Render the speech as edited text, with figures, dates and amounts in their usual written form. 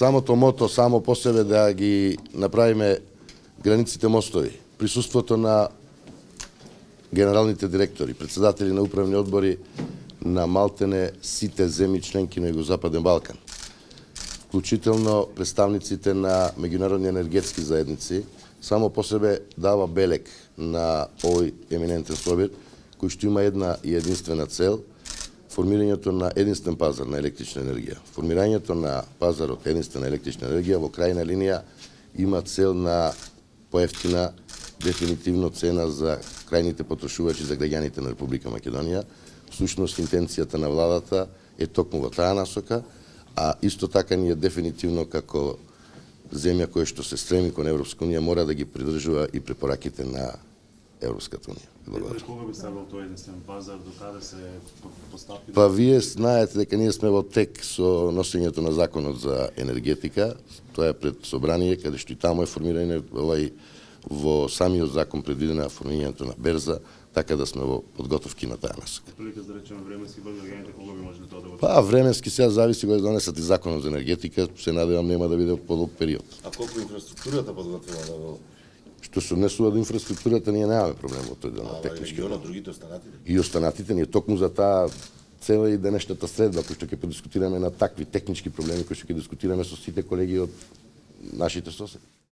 самото мото само по себе да ги направиме границите мостови, присуството на генералните директори, председатели на управни одбори на малтене сите земји членки на Југозападен Балкан, вклучително представниците на меѓународни енергетски заедници, само по себе дава белег на овој еминентен собир, кој што има една и единствена цел, формирањето на единствен пазар на електрична енергија. Формирањето на пазарот единствена електрична енергија во крајна линија има цел на поевтина дефинитивно цена за крајните потрошувачи, за граѓаните на Република Македонија. Всушност, интенцијата на владата е токму во таа насока, а исто така ние дефинитивно како земја која што се стреми кон Европска унија мора да ги придржува и препораките на Европската унија. Благодарам. Кога би ставал тој единствен пазар, до каде се постапи? Па вие знаете дека ние сме во тек со носењето на законот за енергетика. Тоа е пред собрание, каде што и таму е формирање во самиот закон предвидена формирањето на берза, така да сме во подготовки на таа насока. Прилика да речеме временски брз граѓаните, кога би можеле тоа да го Па временски сега зависи кога донесат и законот за енергетика, се надевам нема да биде подолг период. А колку инфраструктурата подготвила да го... Што се однесува до инфраструктурата, ние немаме проблем во тој дел на технички. регионот, другите останатите? И останатите, ние токму за таа цела и денешната средба, кој што ќе подискутираме на такви технички проблеми, кои што ќе дискутираме со сите колеги од нашите соседи.